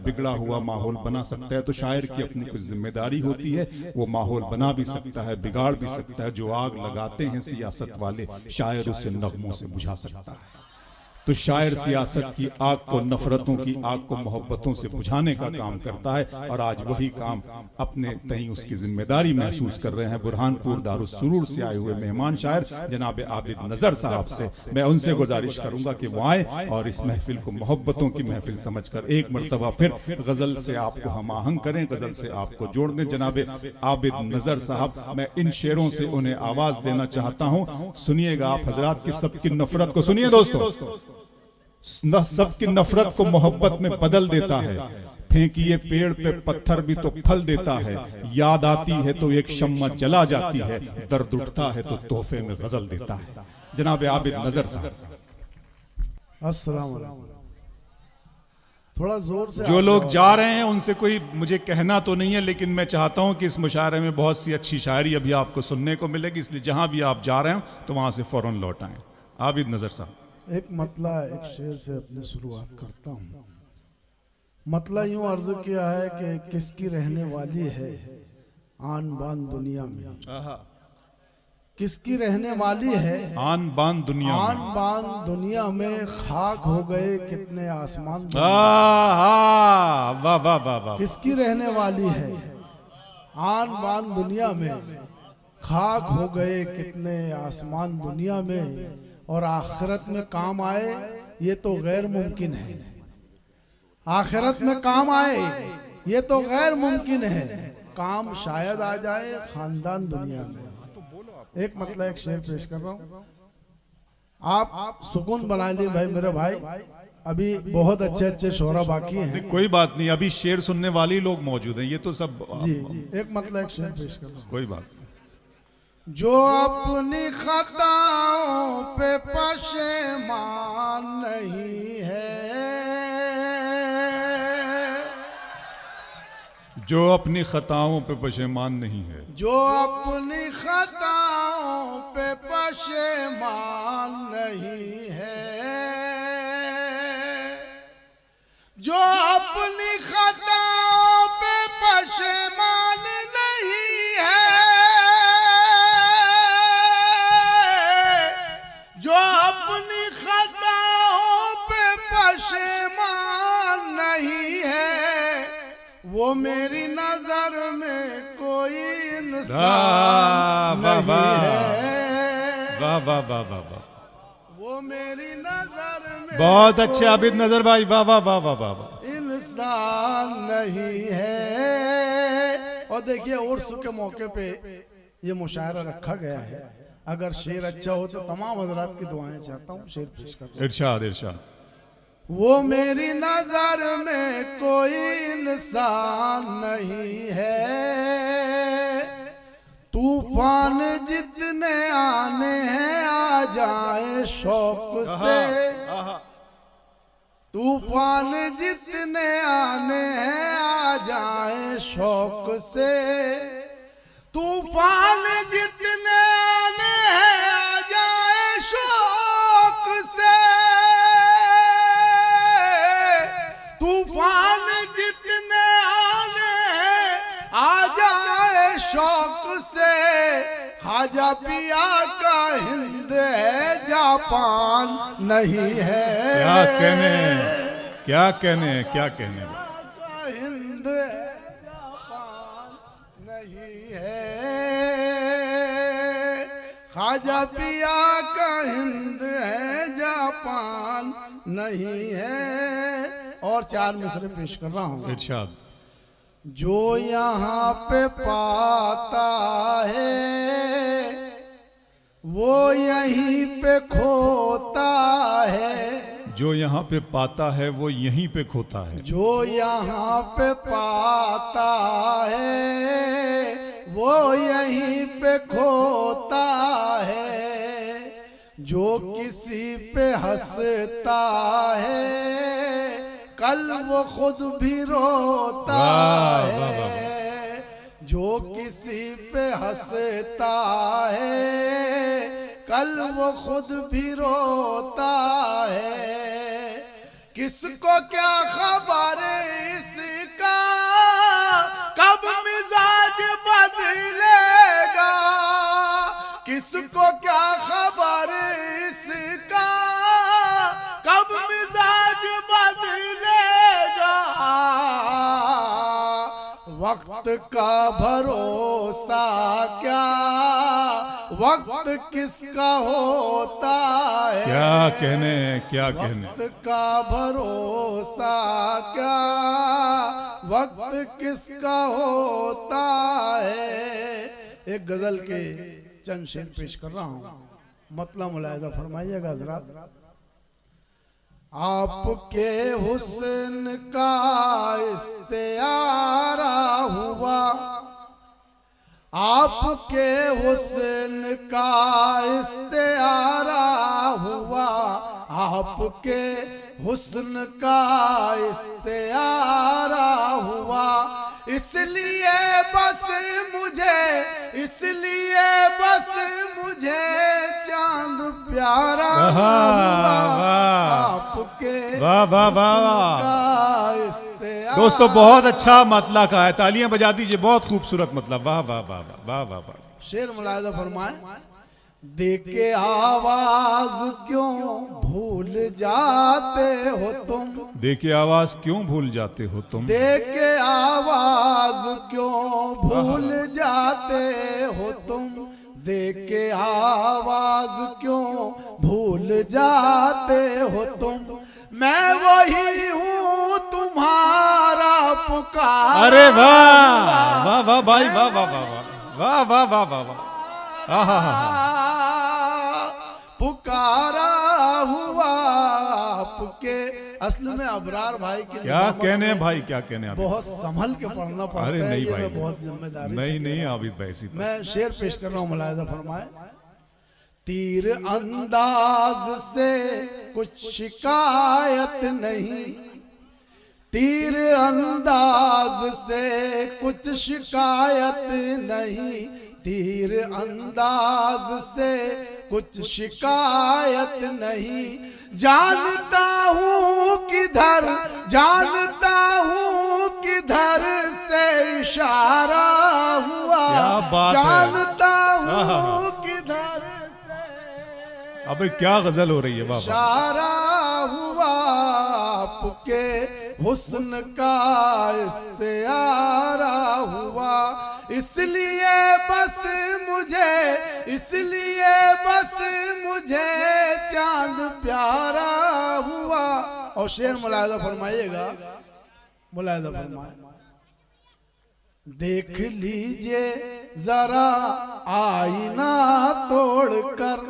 बिगड़ा हुआ माहौल बना सकता है, तो शायर की अपनी कुछ जिम्मेदारी होती है, वो माहौल बना भी सकता है, बिगाड़ भी सकता है। जो आग लगाते हैं सियासत वाले, शायर उसे नगमों से बुझा सकता है। तो शायर सियासत की आग को, नफरतों की आग को मोहब्बतों से बुझाने का काम करता है, और आज वही काम अपने तहीं उसकी जिम्मेदारी महसूस कर रहे हैं। बुरहानपुर दारुस सुरूर से आए हुए मेहमान शायर जनाब आबिद नजर साहब से मैं उनसे गुजारिश करूंगा कि वो आए और इस महफिल को मोहब्बतों की महफिल समझकर एक मरतबा फिर गजल से आपको हम आहंग करें, गजल से आपको जोड़ दें। जनाब आबिद नजर साहब, मैं इन शेरों से उन्हें आवाज देना चाहता हूं, सुनिएगा आप हजरात की सबकी नफरत को। सुनिए दोस्तों, सबकी नफरत को मोहब्बत में बदल देता है। फेंकिए पेड़ पे पत्थर भी तो फल देता है, याद आती है तो एक शम्मा जला जाती है, दर्द उठता है तो तोहफे में गजल देता है। जनाब आबिद नजर साहब। अस्सलाम वालेकुम। थोड़ा जोर से जो लोग जा रहे हैं उनसे कोई मुझे कहना तो नहीं है, लेकिन मैं चाहता हूं कि इस मुशायरे में बहुत सी अच्छी शायरी अभी आपको सुनने को मिलेगी, इसलिए जहां भी आप जा रहे हो तो वहां से फौरन लौट आए। आबिद नजर साहब। एक मतला एक शेर से अपनी शुरुआत करता हूँ। मतला यूं अर्ज किया है कि किसकी रहने वाली है आन बान दुनिया में, किसकी रहने वाली है आन बान दुनिया आन में, बान दुनिया में, खाक हो गए कितने आसमान, वाह वाह वाह वाह। किसकी रहने वाली है आन बान दुनिया में, खाक हो गए कितने आसमान दुनिया में, और आखिरत में काम आए ये तो गैर मुमकिन है, आखिरत में काम आए ये तो गैर मुमकिन है, काम शायद आ जाए खानदान दुनिया में। एक मतलब एक शेर पेश कर रहा हूँ, आप सुकून बना ली भाई मेरे भाई, अभी बहुत अच्छे अच्छे शोरा बाकी हैं। कोई बात नहीं, अभी शेर सुनने वाले लोग मौजूद हैं, ये तो सब जी एक मतलब एक शेर पेश कर रहा हूँ। कोई बात नहीं। जो अपनी खताओं पे पशेमान नहीं है, जो अपनी खताओं पे पशेमान नहीं है, जो अपनी खताओं पे पशेमान नहीं है, जो अपनी खताओं पे पशेमान नहीं है, जो अपनी खताओं पे पशेमान नहीं है, वो मेरी नजर में कोई इंसान नहीं है। वाह वाह वाह वाह वाह, वो मेरी नजर में बहुत अच्छे आबिद नजर भाई, वाह वाह वाह वाह वाह। इंसान नहीं है। और देखिए उर्स के मौके पे ये मुशायरा रखा गया है, अगर शेर अच्छा हो तो तमाम हजरात की दुआएं चाहता हूँ, शेर पेश कर। इरशाद इरशाद। वो मेरी नजर में कोई इंसान नहीं है, तूफान जितने आने हैं आ जाए शौक से, तूफान जितने आने हैं आ जाए शौक से, तूफान जितने आने हैं आ जाए शौक से, तूफान जितने आने हैं आ जाए शौक से, ख्वाजा पिया का हिंद है जापान नहीं है। क्या कहने, क्या कहने, क्या कहने। का हिंद है जापान नहीं है, ख्वाजा पिया का हिंद है जापान नहीं है। और चार मिसरे पेश कर रहा हूँ। इरशाद। जो यहाँ पे पाता है वो यहीं पे खोता है, जो यहाँ पे पाता है वो यहीं पे खोता है, जो यहाँ पे पाता है वो यहीं पे खोता है, जो किसी पे हंसता है कल वो खुद भी रोता है, जो किसी पे हंसता है कल वो खुद भी रोता है। किसको क्या खबर इस वक्त का भरोसा क्या, वक्त किसका होता है। क्या कहने, क्या कहने। वक्त का भरोसा क्या, वक्त किसका होता है। एक गजल के चंद शेर पेश कर रहा हूँ, मतलब मुलाहिजा फरमाइएगा हज़रात। आपके हुस्न का इस्तिआरा हुआ, आपके हुस्न का इस्तिआरा हुआ, आपके हुस्न का इस्तिआरा हुआ। इसलिए बस मुझे, इसलिए बस मुझे चांद प्यारा हुआ, आपके वाह वाह वाह। का इस्तिआरा। दोस्तों बहुत अच्छा मतला का है, तालियां बजा दीजिए, बहुत खूबसूरत मतलब। वाह वाह वाह वाह वाह वाह। शेर मुलाहिजा फरमाए। देके आवाज क्यों भूल जाते हो तुम, देके आवाज क्यों भूल जाते हो तुम, देके आवाज क्यों भूल जाते हो तुम, देके आवाज क्यों भूल जाते हो तुम। मैं वही हूँ तुम्हारा पुकार। अरे वाह वाह वाह भाई, वाह वाह वाह वाह वाह वाह वाह वाह। पुकारा हुआ आपके। असल में अबरार भाई के क्या कहने भाई, क्या कहने आप। बहुत संभल के पढ़ना पड़ता अरे है, नहीं ये भाई, मैं बहुत जिम्मेदारी नहीं से नहीं आबिद भाई सी। मैं शेर पेश कर रहा हूँ, मुलाहिजा फरमाए। तीर अंदाज से कुछ शिकायत नहीं, तीर अंदाज से कुछ शिकायत नहीं, तीर अंदाज से कुछ शिकायत नहीं। जानता हूँ किधर, जानता हूँ किधर से इशारा हुआ, क्या बात है। जानता हूँ किधर से अबे क्या गजल हो रही है। वाह वाह। इशारा हुआ आपके हुस्न का इस्तिआरा हुआ। इसलिए बस मुझे, इसलिए बस मुझे चांद प्यारा हुआ। और शेर मुलाहिजा फरमाइएगा, मुलाहिजा फरमाए। देख लीजिए जरा आईना तोड़कर,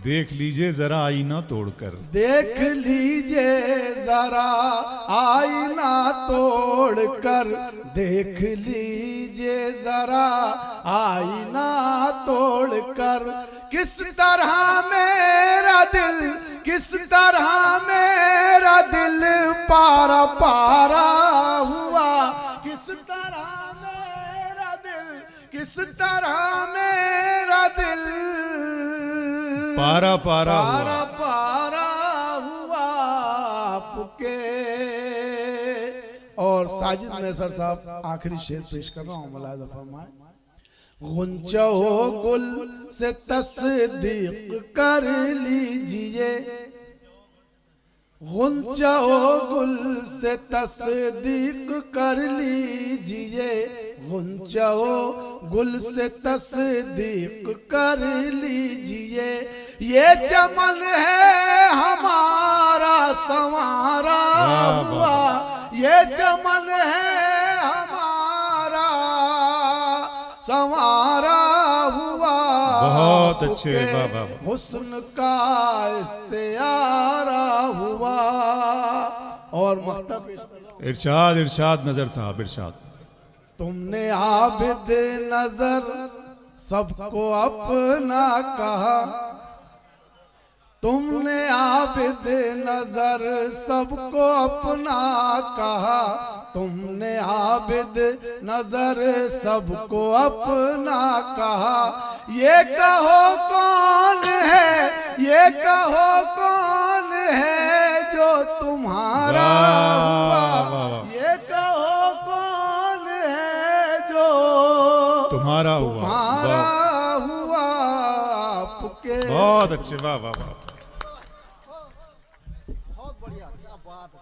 देख लीजिए जरा आईना तोड़कर, देख लीजिए जरा आईना तोड़कर, देख लीजिए जरा आईना तोड़कर। किस तरह मेरा दिल, किस तरह मेरा दिल पारा पारा हुआ, किस तरह मेरा दिल, किस तरह मेरा दिल पारा पारा पारा हुआ। पारा हुआ आपके। और साजिद मैसर साहब आखिरी शेर पेश कर रहा हूँ, मुलाहिजा फरमाए। गुंचा हो गुल से तस्दीक कर लीजिए, गुंचा हो गुल से तस्दीक कर लीजिए, गुंचा हो गुल से तस्दीक कर लीजिए। ये चमन है हमारा संवारा हुआ, ये चमन है हमारा संवारा हुआ। बहुत अच्छे, वाह वाह। हुस्न का इस्तिआरा हुआ। और मख्ता पेश करो। इरशाद इरशाद नजर साहब इरशाद। तुमने आबिद नजर सबको अपना कहा, तुमने आबिद नजर सबको अपना कहा, तुमने आबिद नजर सबको अपना कहा। ये कहो कौन है, ये कहो कौन है जो तुम्हारा हुआ, ये कहो कौन है जो तुम्हारा हुआ। तुम्हारा हुआ आपके। बहुत अच्छे, वाह वाह वाह। बहुत बढ़िया, क्या बात है।